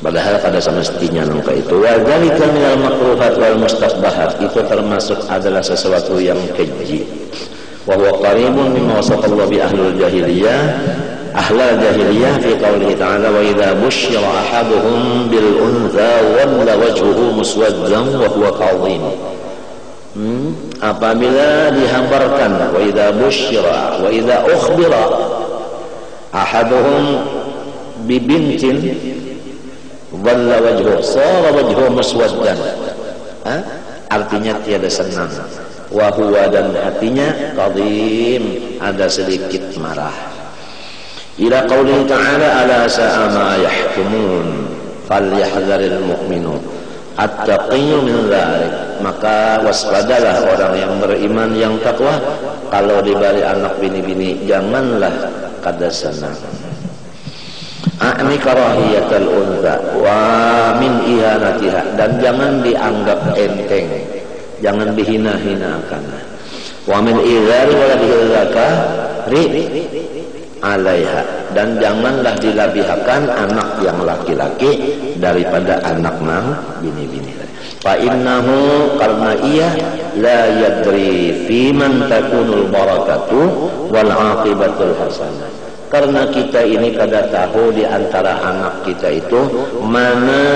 Padahal pada semestinya nangka itu wadzalika minal makruhat wal mustasbahat, itu termasuk adalah sesuatu yang keji. Wa huwa qaribun mimma wasafallahu bi ahlul jahiliyah fi qoulihi ta'ala wa idza busyira ahaduhum bil untha walla wajhuhu muswaddan wa huwa kadhim. Apabila dihabarkan wa idza busyira wa idza ukhbira ahaduhum bi bintin walla wajhuhu sara wajhuhu muswaddan, artinya tiada senang, wa huwa dan hatinya kadhim, ada sedikit marah. Ila qauli ta'ala ala sa'a ma yahkumun falyahdharil mu'minun at-taqiyyu min dzalik, maka waspadalah orang yang beriman yang takwa kalau dibari anak bini-bini janganlah kada senang. A'ni karahiyatul untha wa min ihanatiha, dan jangan dianggap enteng, jangan dihina-hinakan. Wa min idzari waladihi dzakari alaiha, dan janganlah dilabihkan anak yang laki-laki daripada anak nang bini-bini. Fa innahu, karena ia la yadri fi man takunul barakatu wal aqibatul hasanah, karena kita ini kada tahu di antara anak kita itu mana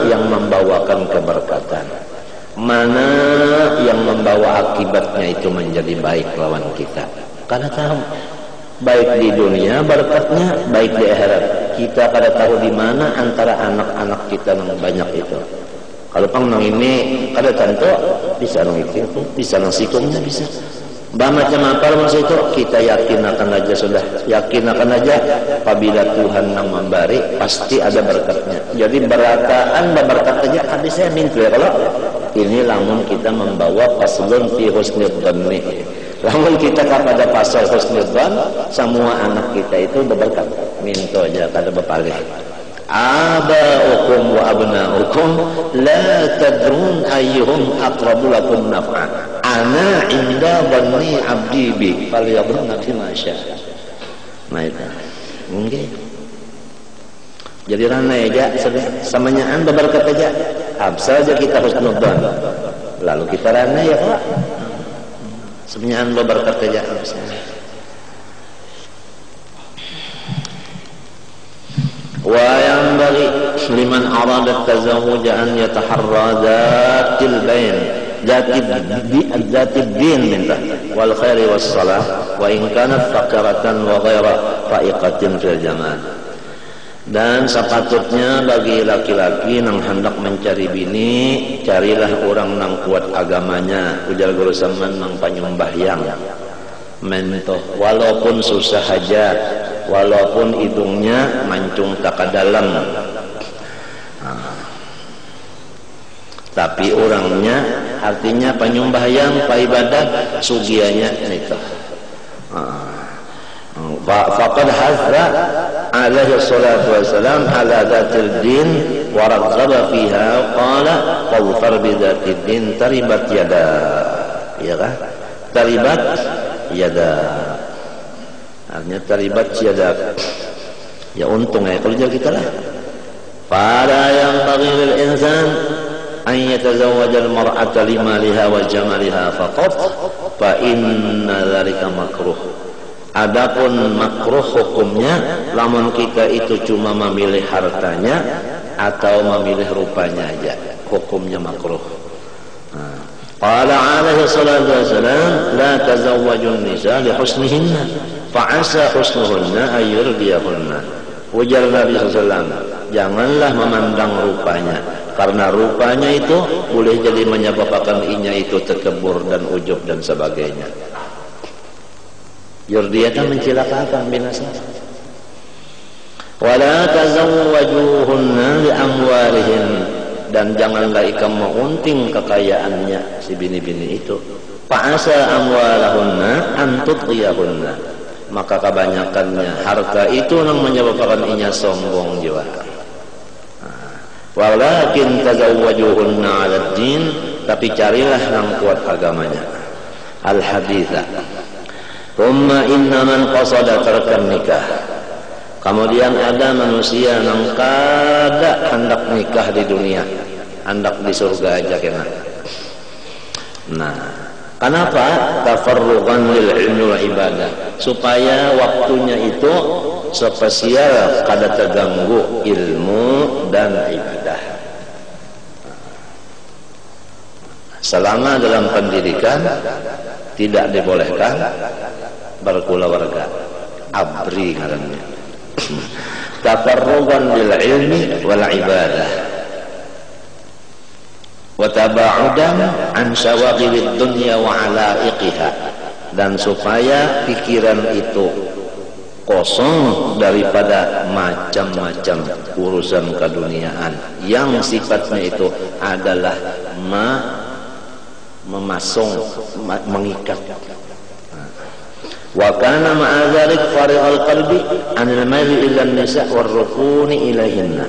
yang membawakan keberkatan, mana yang membawa akibatnya itu menjadi baik lawan kita. Kada tahu, baik di dunia berkatnya, baik di akhirat. Kita kada tahu di mana antara anak-anak kita yang banyak itu. Kalau pang nang ini kada tentu bisa nang itu, bisa nang sikumnya bisa. Macam apa masa itu kita yakin akan aja, sudah yakin akan aja apabila Tuhan yang memberi pasti ada berkatnya. Jadi berataan berkat aja habis saya minta ya, kalau ini lamun kita membawa paslon fi husnul dhanni, lamun kita kepada pasal husnul dhan, semua anak kita itu berberkat. Minta aja kada bepalih. Aba'ukum wa abna'ukum la tadrun ayyuhum aqrabu lakum naf'an. Ana inda dhanni 'abdi bi falyadhunna bima syaa. Nah itu. Nggih. Jadi rana aja samanya anda berkat aja. Absa aja kita husnul dhan. Lalu kita rana ya Pak. Samanya anda berkat aja absa. Wa yanbaghi liman arada at-tazawwuj an yataharra dhatil bain dzatid din minta wal khairi was salah wa in kanat faqaratan wa ghaira fa'iqatin fil jamal. Dan sepatutnya bagi laki-laki nang hendak mencari bini, carilah orang nang kuat agamanya, ujar guru saman nang panyumbahyang mentoh, walaupun susah hajat, walaupun hidungnya mancung tak ke dalam, tapi orangnya artinya penyumbahyang paibadat sugianya itu. Faqad hazra alaihi salatu wassalam ala dhatil din wa raghaba fiha qala fadfar bi dhatil din taribat yada, ya kan? Taribat yada artinya taribat yada, ya untung ya kalau kita lah. Pada yang bagi lil insan an yatazawwaja al mar'ata limaliha wa jamaliha faqat fa inna dzalika makruh. Adapun makruh hukumnya lamun kita itu cuma memilih hartanya atau memilih rupanya aja, hukumnya makruh. Qala alaihi salatu wassalam la tazawwajun nisa li husnihinna fa asa husnuhunna ayyurdiyahunna. Ujar Nabi sallallahu, janganlah memandang rupanya, karena rupanya itu boleh jadi menyebabkan inya itu terkebur dan ujub dan sebagainya. Yurdiyatan mencelakakan, binasa. Wala tazawwajuhunna li amwalihin, dan janganlah ikam mengunting kekayaannya si bini-bini itu. Fa'asa amwalahunna an tudghiyahunna, maka kebanyakannya harta itu yang menyebabkan inya sombong jiwa. Walakin tazawwajuhunna 'ala din, tapi carilah yang kuat agamanya. Al-haditha. Thumma inna man qasada tarkan nikah, Kemudian ada manusia yang kada hendak nikah di dunia, hendak di surga aja kena. Nah, kenapa? Tafarruqan lil ilmi wa ibadah, supaya waktunya itu spesial kada terganggu ilmu dan ibadah. Selama dalam pendidikan tidak dibolehkan berkeluarga, abri ngarannya. Tafarruqan lil ilmi wal ibadah wa taba'udan an syawagilid dunya wa alaiqiha, dan supaya pikiran itu kosong daripada macam-macam urusan keduniaan yang sifatnya itu adalah memasung, mengikat. Wa kana ma'a dzalik farighal qalbi 'anil maili ila an-nisa' war rukuni ilaihinna,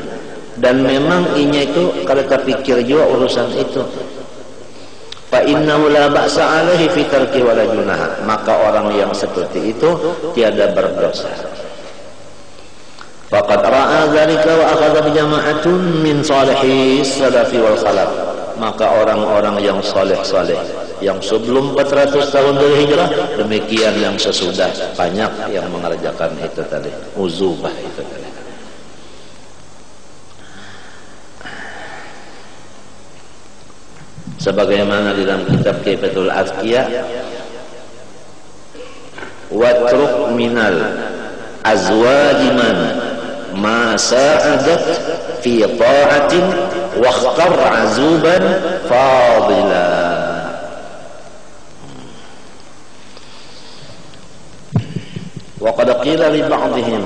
dan memang inya itu kalau terpikir juga urusan itu. Fa innahu la ba'sa 'alaihi fi tarki wa la junaha, maka orang yang seperti itu tiada berdosa. Faqad ra'a dzalika wa akhadha bi jama'atun min salihi salafi wal khalaf, maka orang-orang yang saleh-saleh yang sebelum 400 tahun dari hijrah, demikian yang sesudah, banyak yang mengerjakan itu tadi, uzubah itu tadi. Sebagaimana di dalam kitab Kifatul Azkiya, watruk minal azwajiman ma sa'adat fi ta'atin wa akhtar azuban fadila. Wa qad qila li ba'dihim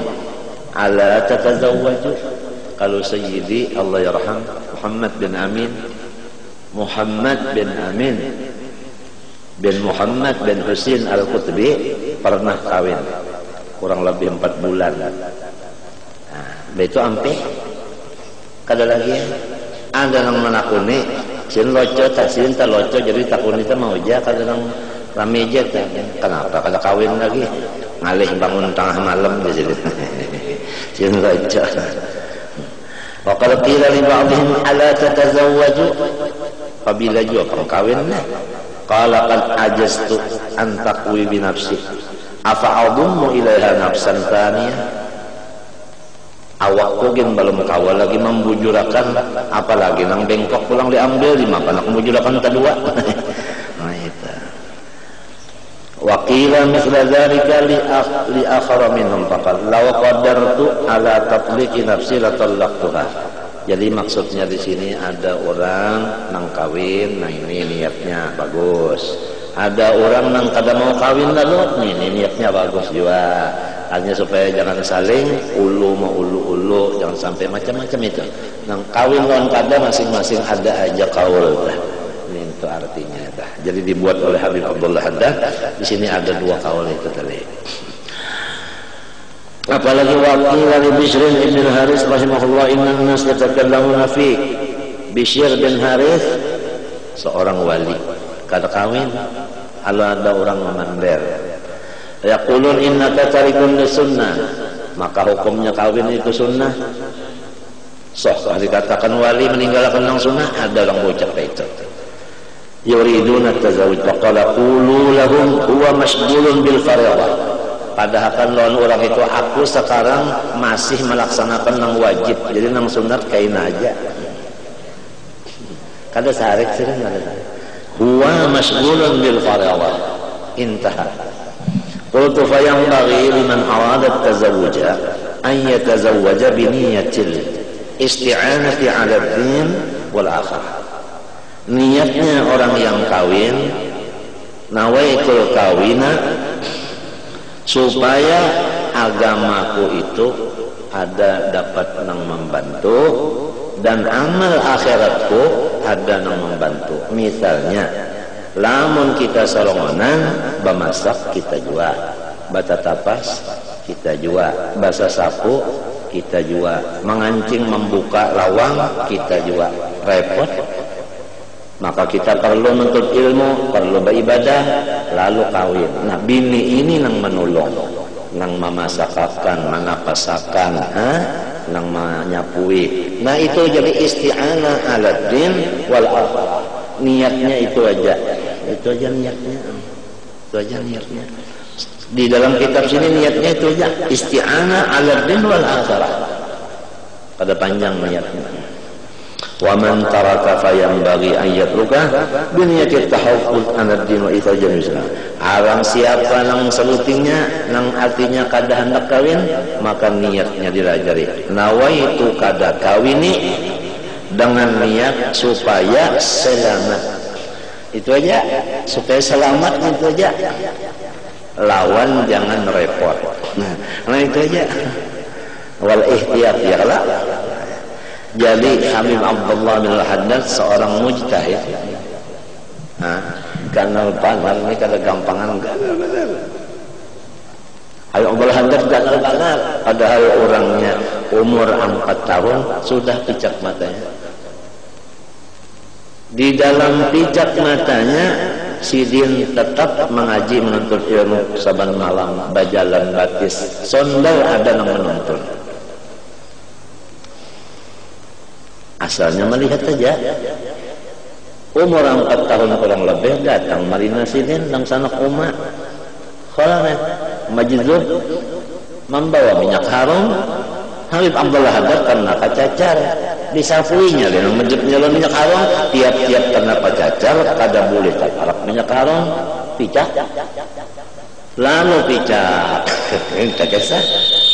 ala tatazawwaju, kalau sayyidi Allah yarham Muhammad bin Amin bin Muhammad bin Husain Al-Qutbi pernah kawin kurang lebih 4 bulan. Nah, itu ampe kada lagi ada yang menakuni sin loco tak sin tak loco, jadi takuni itu mau aja kada yang rame aja. Kenapa kada kawin lagi, ngalih bangun tengah malam di sini. Sin loco. Wa qad qila li ba'dihim ala tatazawwaju, apabila juga kamu kawinnya. Qala qad ajaztu an taqwi bi nafsi afa adummu ilaiha nafsan thaniyah, awakku gen belum kawal lagi membujurakan, apalagi nang bengkok pulang diambil di makan aku membujurakan kedua. Nah itu. Wa qila mithla dzalika li akhara minhum faqal law qadartu ala tatliqi nafsi la talaqtuha. Jadi maksudnya di sini ada orang nang kawin, nah ini niatnya bagus. Ada orang nang kada mau kawin lalu, ini niatnya bagus juga. Hanya supaya jangan saling ulu mau ulu, jangan sampai macam-macam itu. Nang kawin lawan kada masing-masing ada aja kaul. Ini itu artinya. Jadi dibuat oleh Habib Abdullah Haddad. Di sini ada 2 kaul itu tadi. Apalagi wakil dari Bishr bin Haris rahimahullah, inna nas yatakallamuna fi Bishr bin Haris, seorang wali kada kawin, kalau ada orang memandel yaqulun innaka tarikun sunnah, maka hukumnya kawin itu sunnah. Kalau dikatakan wali meninggalkan yang sunnah, ada orang bocah itu yuriduna tazawuj, faqala qulu lahum huwa mashghulun bil fardhah, padahal kan lawan orang itu aku sekarang masih melaksanakan yang wajib, jadi yang sunat kain aja kada sarik sering kada sarik. Huwa mashghulun bil fardhah, intaha. Qultu fa yanbaghi liman arada at-tazawuja an yatazawwaja bi niyyatil isti'anati 'ala ad-din wal akhirah. Niatnya orang yang kawin, nawaitul kawina, supaya agamaku itu ada dapat nang membantu dan amal akhiratku ada nang membantu. Misalnya lamun kita solongonan bemasak kita jual, bata tapas kita jual, basa sapu kita jual, mengancing membuka lawang kita jual, repot. Maka kita perlu menuntut ilmu, perlu beribadah, lalu kawin. Nah bini ini yang menolong. nang memasakakan, mengapasakan, nang menyapui. Nah itu jadi isti'anah ala din wal akhirah. Niatnya itu aja niatnya. Itu aja niatnya. Di dalam kitab sini niatnya itu aja, isti'anah ala din wal akhirah. Pada panjang niatnya. Wa man taraka fayambaghi an yatruka bi niyyati tahaffuz an ad-din wa ithajan Islam. Arang siapa nang selutingnya nang artinya kada hendak kawin, maka niatnya dirajari. Nawaitu kada kawini dengan niat supaya selamat. Itu aja, supaya selamat itu aja. Lawan jangan repot. Nah itu aja. Wal ihtiyat ya lah. Jadi Habib Abdullah bin Al-Haddad seorang mujtahid. Ganal panar ini kada gampangan ganal panar. Habib Abdullah Haddad ganal panar. Padahal orangnya umur 4 tahun sudah picak matanya. Di dalam picak matanya Sidin tetap mengaji menuntut ilmu saban malam bajalan batis. Sondal ada yang menuntun. Asalnya melihat saja. Umur 4 tahun kurang lebih datang Marina Sidin nang sanak umat. Khalane majzub membawa minyak harum. Habib Abdullah Haddad karena kacacar disapuinya dengan majzubnya minyak harum. Tiap-tiap kena kacacar kada boleh taparak minyak harum picak. Lalu picak. Entah kisah.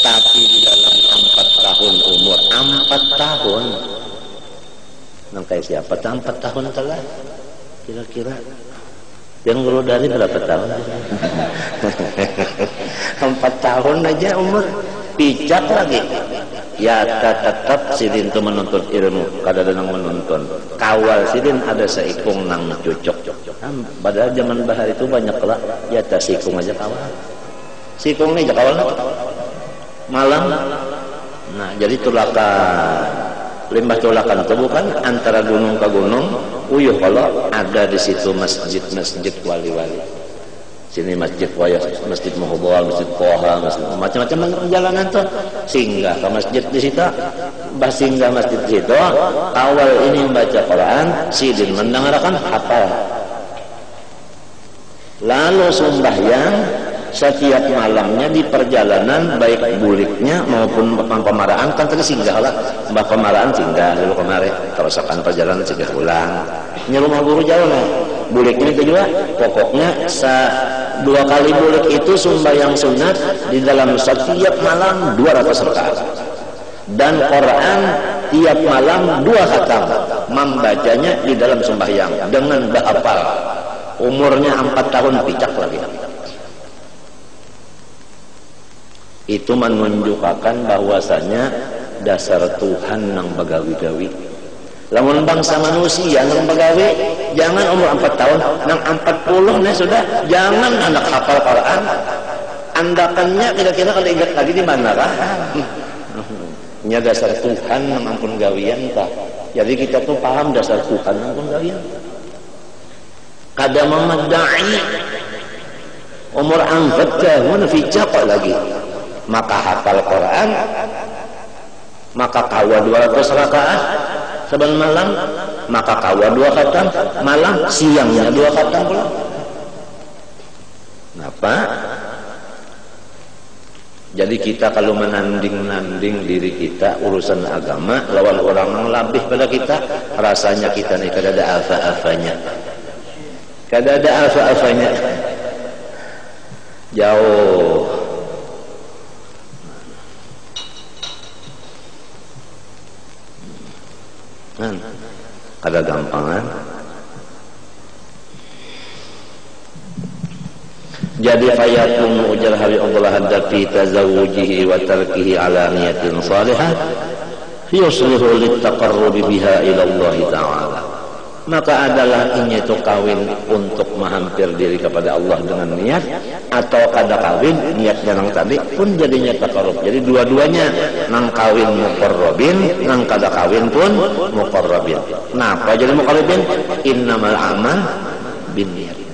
Tapi di dalam 4 tahun umur 4 tahun. Nangkai siapa? 4 tahun telah kira-kira yang guru dari berapa tahun? 4 tahun aja umur pijak lagi ya tetap Sidin itu menuntut ilmu kada ada yang menuntun kawal Sidin ada seikung nang cucuk padahal zaman bahar itu banyak lah ya tak sikung aja kawal sikung ini aja kawal malam. Nah jadi tulakan limbah tulakan itu bukan antara gunung ke gunung uyuh kalau ada di situ masjid wali-wali sini masjid wayah masjid Muhobal masjid Toha macam-macam perjalanan tuh singgah ke masjid di situ singgah masjid di situ awal ini membaca Quran Sidin mendengarkan hafal lalu sembahyang setiap malamnya di perjalanan baik buliknya maupun pemaraan kan tadi singgah lah mbak pemaraan singgah dulu kemarin terusakan perjalanan singgah ulang ini rumah guru jauh lah buliknya itu juga pokoknya 2 kali bulik itu sembahyang sunat di dalam setiap malam 200 rakaat dan Quran tiap malam 2 khatam membacanya di dalam sembahyang dengan bahapal umurnya 4 tahun picak lagi. Itu menunjukkan bahwasanya dasar Tuhan nang bagawi-gawi. Lamun bangsa manusia nang bagawi, jangan umur 4 tahun, nang 40 nih sudah, jangan anak hafal Quran. Andakannya kira-kira kalau ingat lagi di mana kah? Nya dasar Tuhan nang ampun gawian kah? Jadi kita tuh paham dasar Tuhan nang ampun gawian. Kada memadai umur 4 tahun fijaq lagi. Maka hafal Quran maka kawa 200 rakaat saban malam maka kawa 2 khatam malam siangnya 2 khatam pula. Kenapa? Jadi kita kalau menanding-nanding diri kita urusan agama lawan orang yang lebih pada kita rasanya kita nih kada ada alfa-alfanya jauh. Ada gampangan. Jadi fayakun ujar Habib Abdullah Haddad fi tazawujihi wa tarkihi ala niyatin salihah yuslihu littaqarrubi biha ila Allah ta'ala. Maka adalah ini itu kawin untuk menghampir diri kepada Allah dengan niat atau kada kawin niatnya nang tadi pun jadinya taqarrub. Jadi dua-duanya nang kawin muqarrabin nang kada kawin pun muqarrabin. Kenapa jadi muqarrabin? Innamal amal binniyat.